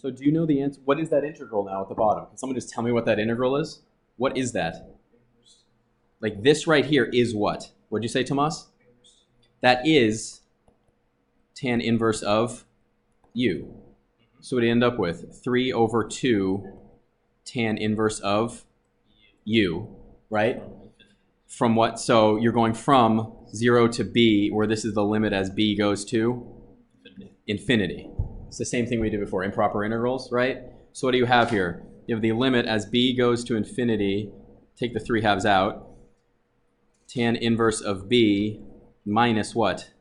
So do you know the answer? What is that integral now at the bottom? Can someone just tell me what that integral is? What is that? Like this right here is what? What'd you say, Tomas? That is tan inverse of u. So what do you end up with? 3 over 2 tan inverse of u, right? From what? So you're going from 0 to b, where this is the limit as b goes to infinity. It's the same thing we did before, improper integrals, right? So what do you have here? You have the limit as b goes to infinity, take the 3/2 out, tan inverse of b minus what?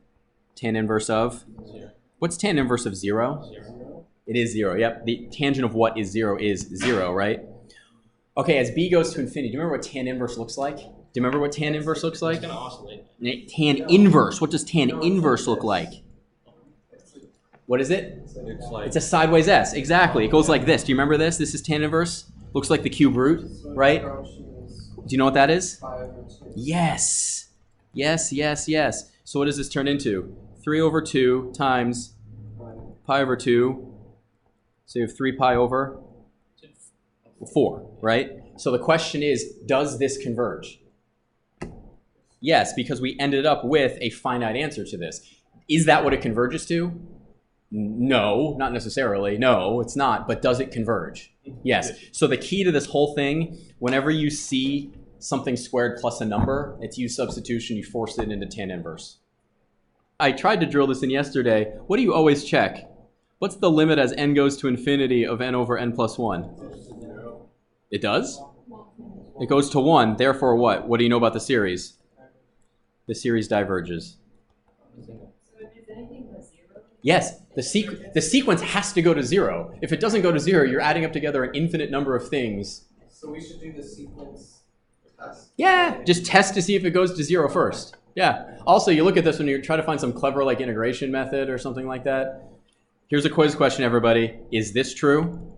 Tan inverse of? 0. What's tan inverse of 0? 0. It is 0, yep. The tangent of what is 0 is 0, right? Okay, as b goes to infinity, do you remember what tan inverse looks like? Do you remember what tan inverse looks like? It's going to oscillate. Tan inverse, what does tan inverse look like? What is it? It's a sideways S, exactly. It goes like this. Do you remember this? This is tan inverse. Looks like the cube root, right? Do you know what that is? Yes. Yes, yes, yes. So what does this turn into? 3 over 2 times pi over 2. So you have 3 pi over 4, right? So the question is, does this converge? Yes, because we ended up with a finite answer to this. Is that what it converges to? No, not necessarily. No, it's not. But does it converge? Yes. So the key to this whole thing, whenever you see something squared plus a number, it's u substitution. You force it into tan inverse. I tried to drill this in yesterday. What do you always check? What's the limit as n goes to infinity of n over n plus 1? It does? It goes to 1. Therefore what? What do you know about the series? The series diverges. Yes, the sequence has to go to 0. If it doesn't go to 0, you're adding up together an infinite number of things. So we should do the sequence test? Yeah, just test to see if it goes to 0 first. Yeah. Also, you look at this when you're trying to find some clever like integration method or something like that. Here's a quiz question, everybody. Is this true?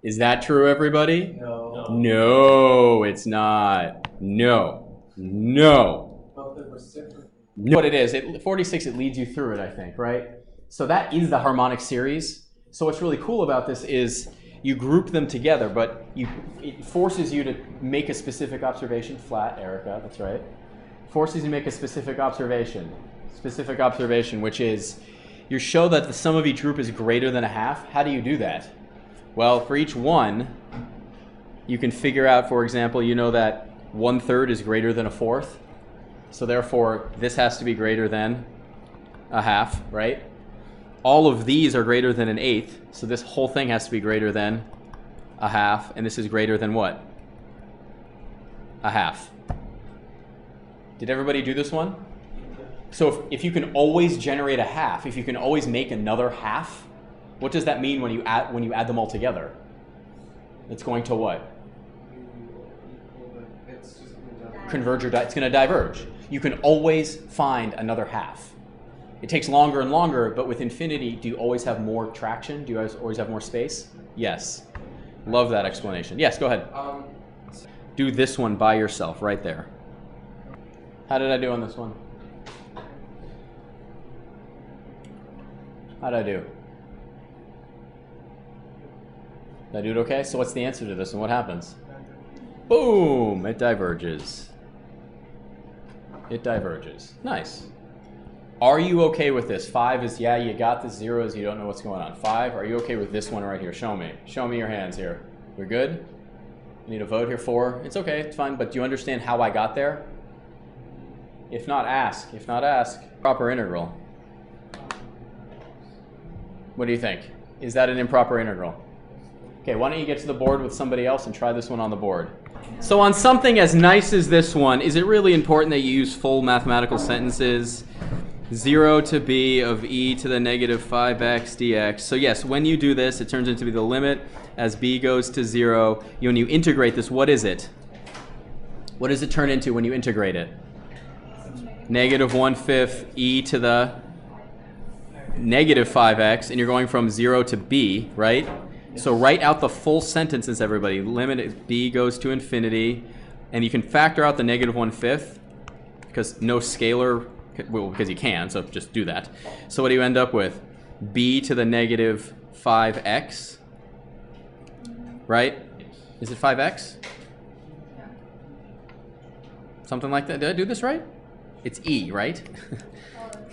Is that true, everybody? No. No, it's not. No. No. But the reciprocal. What it is, 46, it leads you through it, I think, right? So that is the harmonic series. So what's really cool about this is you group them together, but it forces you to make a specific observation. Flat, Erica, that's right. Forces you to make a specific observation, which is you show that the sum of each group is greater than a half. How do you do that? Well, for each one, you can figure out, for example, you know that 1/3 is greater than a 4th. So therefore, this has to be greater than a half, right? All of these are greater than an 1/8, so this whole thing has to be greater than a half, and this is greater than what? A half. Did everybody do this one? So if you can always generate a half, if you can always make another half, what does that mean when you add them all together? It's going to what? Converge or it's going to diverge. You can always find another half. It takes longer and longer, but with infinity, do you always have more traction? Do you always have more space? Yes. Love that explanation. Yes, go ahead. Do this one by yourself right there. How did I do on this one? How did I do? Did I do it okay? So what's the answer to this and what happens? Boom! It diverges. It diverges. Nice. Are you okay with this? 5 is, yeah, you got this. 0 is, you don't know what's going on. 5, are you okay with this one right here? Show me. Show me your hands here. We're good? I need a vote here. 4. It's okay. It's fine. But do you understand how I got there? If not, ask. If not, ask. Proper integral. What do you think? Is that an improper integral? Okay, why don't you get to the board with somebody else and try this one on the board. So on something as nice as this one, is it really important that you use full mathematical sentences? 0 to b of e to the negative 5x dx. So yes, when you do this, it turns into the limit as b goes to 0. When you integrate this, what is it? What does it turn into when you integrate it? Negative 1/5 e to the negative 5x, and you're going from 0 to b, right? So write out the full sentences, everybody. Limit is b goes to infinity, and you can factor out the negative 1/5 because no scalar, well, because you can, so just do that. So what do you end up with? b to the negative 5x, right? Is it 5x? Something like that. Did I do this right? It's e, right?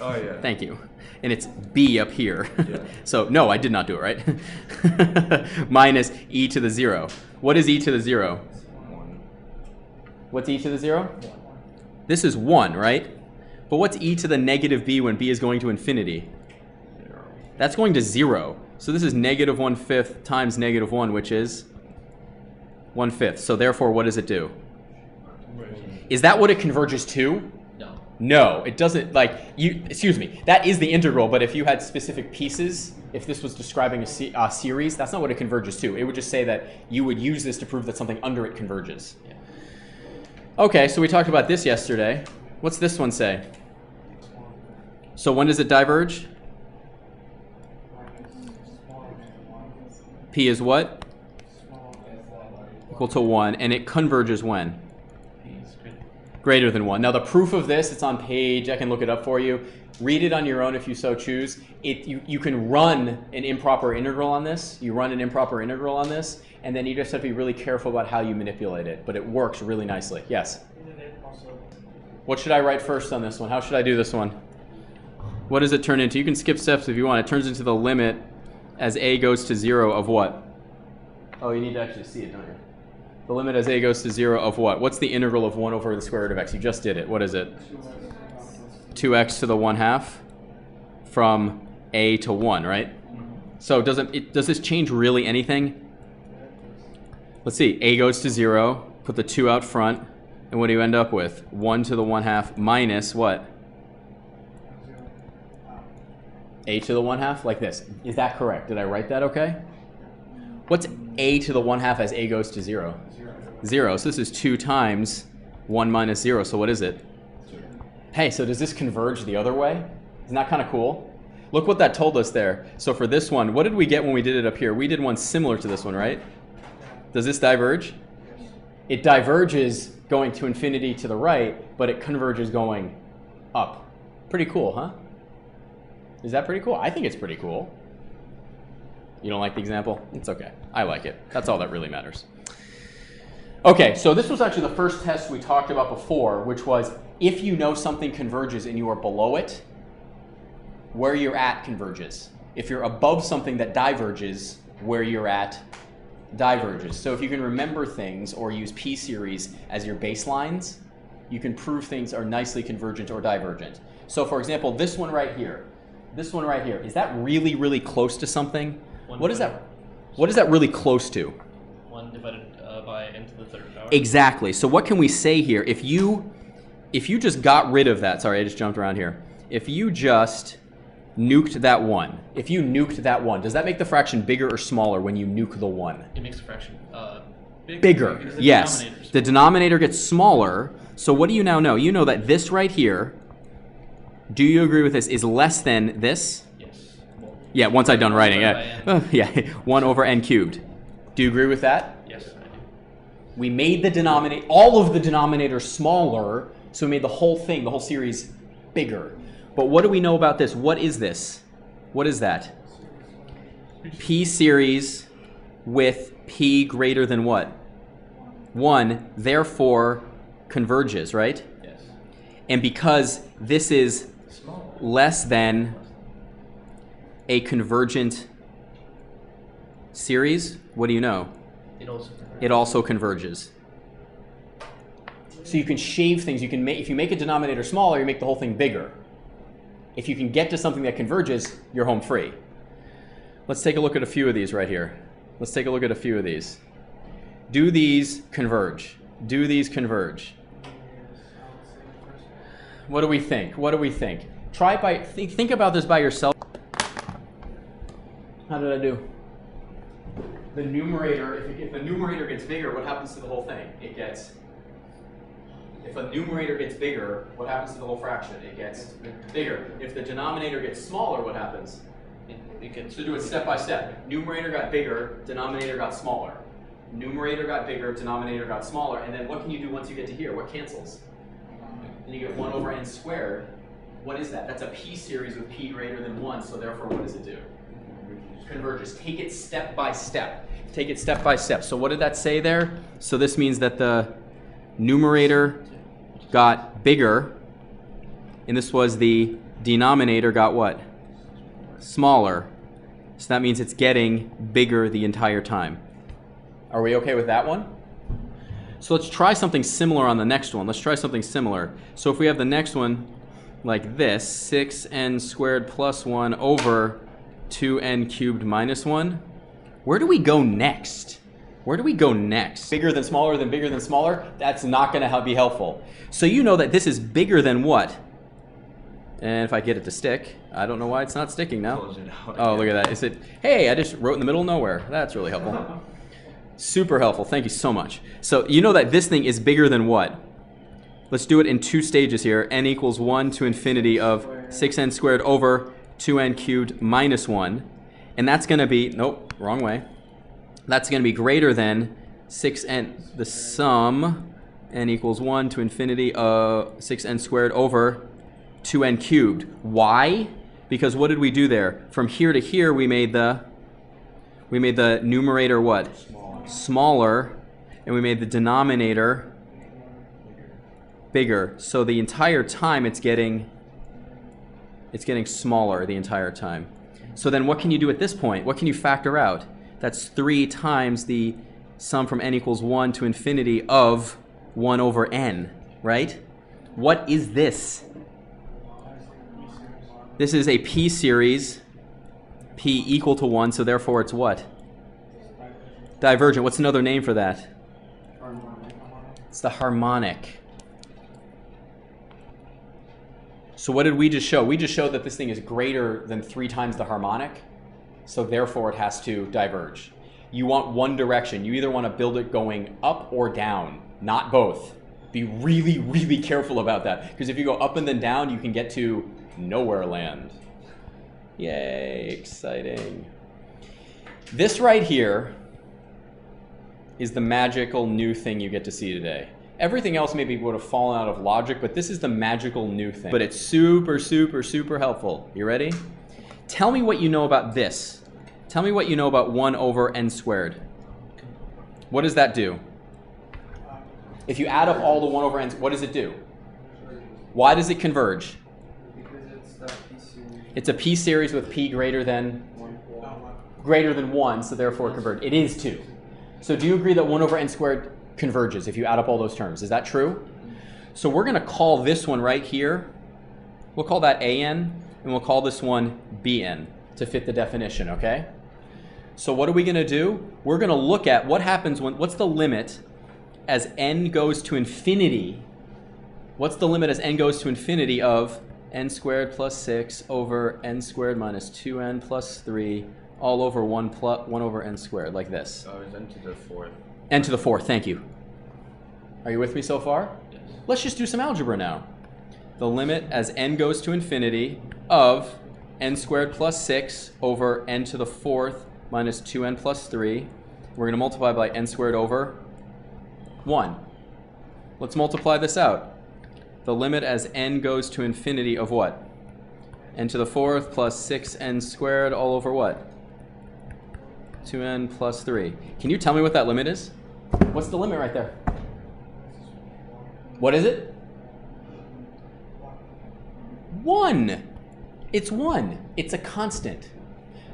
Oh, yeah. Thank you. And it's b up here. Yeah. So, no, I did not do it right. Minus e to the 0. What is e to the 0? 1. What's e to the 0? This is 1, right? But what's e to the negative b when b is going to infinity? 0. That's going to 0. So this is negative 1/5 times negative 1, which is 1/5. So therefore, what does it do? Is that what it converges to? No. No, it doesn't. Excuse me, that is the integral, but if you had specific pieces, if this was describing a series, that's not what it converges to. It would just say that you would use this to prove that something under it converges. Yeah. Okay, so we talked about this yesterday. What's this one say? So when does it diverge? P is what? Equal to 1, and it converges when? Greater than 1. Now the proof of this, it's on page, I can look it up for you. Read it on your own if you so choose. You can run an improper integral on this. You run an improper integral on this, and then you just have to be really careful about how you manipulate it. But it works really nicely. Yes? What should I write first on this one? How should I do this one? What does it turn into? You can skip steps if you want. It turns into the limit as a goes to 0 of what? Oh, you need to actually see it, don't you? The limit as a goes to 0 of what? What's the integral of 1 over the square root of x? You just did it. What is it? 2x to the 1/2 from a to 1, right? So does this change really anything? Let's see. A goes to 0. Put the 2 out front. And what do you end up with? 1 to the 1/2 minus what? A to the 1/2? Like this. Is that correct? Did I write that okay? What's a to the 1/2 as a goes to 0? 0. So this is 2 times 1 minus 0. So what is it? Hey, so does this converge the other way? Isn't that kind of cool? Look what that told us there. So for this one, what did we get when we did it up here? We did one similar to this one, right? Does this diverge? It diverges going to infinity to the right, but it converges going up. Pretty cool, huh? Is that pretty cool? I think it's pretty cool. You don't like the example? It's okay. I like it. That's all that really matters. Okay, so this was actually the first test we talked about before, which was if you know something converges and you are below it, where you're at converges. If you're above something that diverges, where you're at diverges. So if you can remember things or use p-series as your baselines, you can prove things are nicely convergent or divergent. So for example, this one right here, is that really, really close to something? What is that really close to? 1 divided by n to the 3rd power. Exactly. So what can we say here? If you just got rid of that, sorry, I just jumped around here. If you just nuked that 1, does that make the fraction bigger or smaller when you nuke the 1? It makes the fraction bigger. because the Yes. denominator's The denominator gets smaller. So what do you now know? You know that this right here, do you agree with this, is less than this? Yes. Well, Yeah, once I'm done writing. divided Yeah, by n. yeah. 1 over n cubed. Do you agree with that? Yes, I do. We made all of the denominators smaller, so we made the whole thing, the whole series, bigger. But what do we know about this? What is this? What is that? P series with P greater than what? 1, therefore converges, right? Yes. And because this is Small. less than a convergent series, what do you know? It also converges. It also converges. So you can shave things. You can make, if you make a denominator smaller, you make the whole thing bigger. If you can get to something that converges, you're home free. Let's take a look at a few of these right here. Let's take a look at a few of these. Do these converge? Do these converge? What do we think? What do we think? Try by think about this by yourself. How did I do? The numerator, if the numerator gets bigger, what happens to the whole thing? It gets, if a numerator gets bigger, what happens to the whole fraction? It gets bigger. If the denominator gets smaller, what happens? It gets. So do it step by step. Numerator got bigger, denominator got smaller. Numerator got bigger, denominator got smaller, and then what can you do once you get to here? What cancels? Then you get 1 over n squared What is that? That's a p series with p greater than 1, so therefore what does it do? Converges. Take it step by step. Take it step by step. So what did that say there? So this means that the numerator got bigger, and this was the denominator got what? Smaller. So that means it's getting bigger the entire time. Are we okay with that one? So let's try something similar on the next one. Let's try something similar. So if we have the next one like this, 6n squared plus 1 over 2n cubed minus 1, where do we go next? Where do we go next? Bigger than bigger than smaller? That's not going to be helpful. So you know that this is bigger than what? And if I get it to stick, I don't know why it's not sticking now. Oh, look at that. Is it? Hey, I just wrote in the middle of nowhere. That's really helpful. Super helpful. Thank you so much. So you know that this thing is bigger than what? Let's do it in 2 stages here. N equals 1 to infinity of 6n squared over 2n cubed minus 1. And that's going to be, nope, wrong way. That's going to be greater than 6n, the sum, n equals 1 to infinity of 6n squared over 2n cubed. Why? Because what did we do there? From here to here, we made the numerator what? Smaller, and we made the denominator bigger. So the entire time it's getting smaller the entire time. So then what can you do at this point? What can you factor out? That's 3 times the sum from n equals 1 to infinity of 1 over n, right? What is this? This is a p series, p equal to 1, so therefore it's what? Divergent. What's another name for that? It's the harmonic. So what did we just show? We just showed that this thing is greater than 3 times the harmonic, so therefore it has to diverge. You want one direction. You either want to build it going up or down, not both. Be really, really careful about that, because if you go up and then down, you can get to nowhere land. Yay, exciting. This right here is the magical new thing you get to see today. Everything else maybe would have fallen out of logic, but this is the magical new thing. But it's super, super, super helpful. You ready? Tell me what you know about this. Tell me what you know about 1 over n squared. What does that do? If you add up all the 1 over n, what does it do? Why does it converge? It's a p series with p greater than 1, so therefore it converges. It is 2. So do you agree that 1 over n squared converges if you add up all those terms? Is that true? So we're going to call this one right here, we'll call that an, and we'll call this one bn to fit the definition, okay? So what are we going to do? We're going to look at what happens when, what's the limit as n goes to infinity? What's the limit as n goes to infinity of n squared plus 6 over n squared minus 2n plus 3 all over 1 over n squared, like this? Oh, it's n to the 4th. N to the 4th, thank you. Are you with me so far? Yes. Let's just do some algebra now. The limit as n goes to infinity of n squared plus 6 over n to the 4th minus 2n plus 3. We're going to multiply by n squared over 1. Let's multiply this out. The limit as n goes to infinity of what? N to the 4th plus 6n squared all over what? 2n plus 3. Can you tell me what that limit is? What's the limit right there? What is it? 1. It's 1. It's a constant.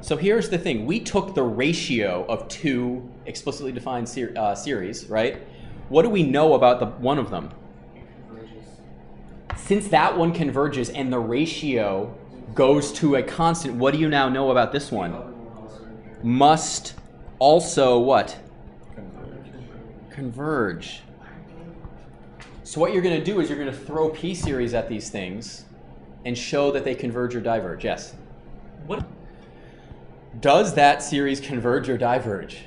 So here's the thing. We took the ratio of 2 explicitly defined series, right? What do we know about one of them? Since that one converges and the ratio goes to a constant, what do you now know about this one? Must also what? Converge. So what you're going to do is you're going to throw p-series at these things and show that they converge or diverge. Yes? What? Does that series converge or diverge?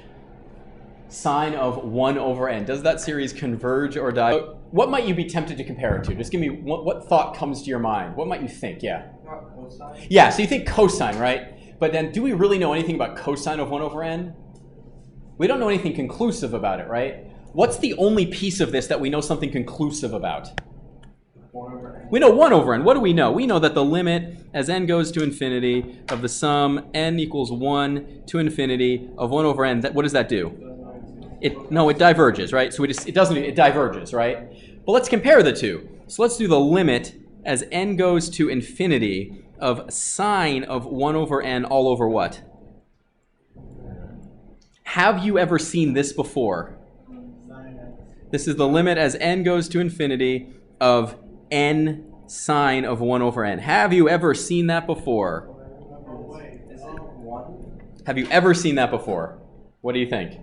Sine of 1 over n. Does that series converge or diverge? What might you be tempted to compare it to? Just give me what thought comes to your mind. What might you think? Yeah. Cosine? Yeah, so you think cosine, right? But then do we really know anything about cosine of 1 over n? We don't know anything conclusive about it, right? What's the only piece of this that we know something conclusive about? 1 over n. We know 1 over n. What do we know? We know that the limit as n goes to infinity of the sum n equals 1 to infinity of 1 over n. What does that do? No, it diverges, right? So it diverges, right? But let's compare the two. So let's do the limit as n goes to infinity of sine of 1 over n all over what? Have you ever seen this before? This is the limit as n goes to infinity of n sine of 1 over n. Have you ever seen that before? Have you ever seen that before? What do you think?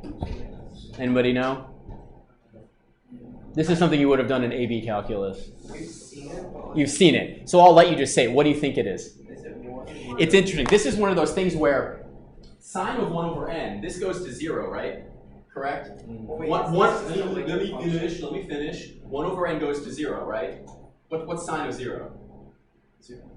Anybody know? This is something you would have done in AB calculus. You've seen it. So I'll let you just say it. What do you think it is? It's interesting. This is one of those things where sine of 1 over n, this goes to 0, right? Correct? Let me finish. 1 over n goes to 0, right? What's sine of 0?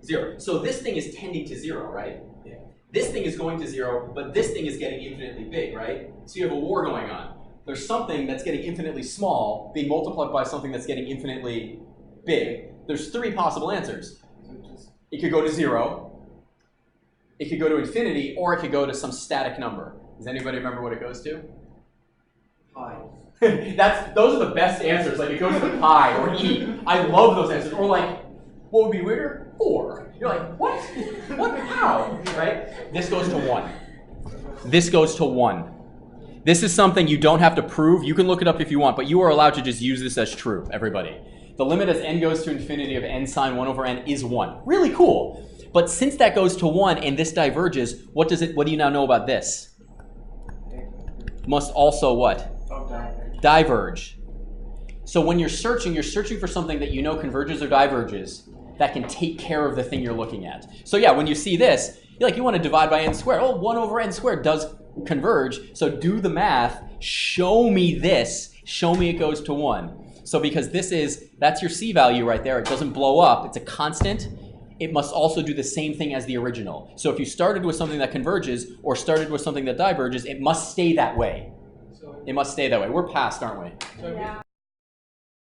0. So this thing is tending to 0, right? Yeah. This thing is going to 0, but this thing is getting infinitely big, right? So you have a war going on. There's something that's getting infinitely small being multiplied by something that's getting infinitely big. There's 3 possible answers. It could go to 0, it could go to infinity, or it could go to some static number. Does anybody remember what it goes to? Pi. Those are the best answers. Like it goes to pi or e. I love those answers. Or like, what would be weirder? 4. You're like, what? What? How? Right? This goes to 1. This goes to 1. This is something you don't have to prove. You can look it up if you want, but you are allowed to just use this as true, everybody. The limit as n goes to infinity of n sine 1 over n is 1. Really cool. But since that goes to 1 and this diverges, what do you now know about this? Must also what? Diverge. So when you're searching for something that you know converges or diverges that can take care of the thing you're looking at. So yeah, when you see this, you want to divide by n squared. Oh, 1 over n squared does converge. So do the math. Show me this. Show me it goes to 1. So because that's your C value right there. It doesn't blow up. It's a constant. It must also do the same thing as the original. So if you started with something that converges or started with something that diverges, it must stay that way. It must stay that way. We're past, aren't we? Yeah.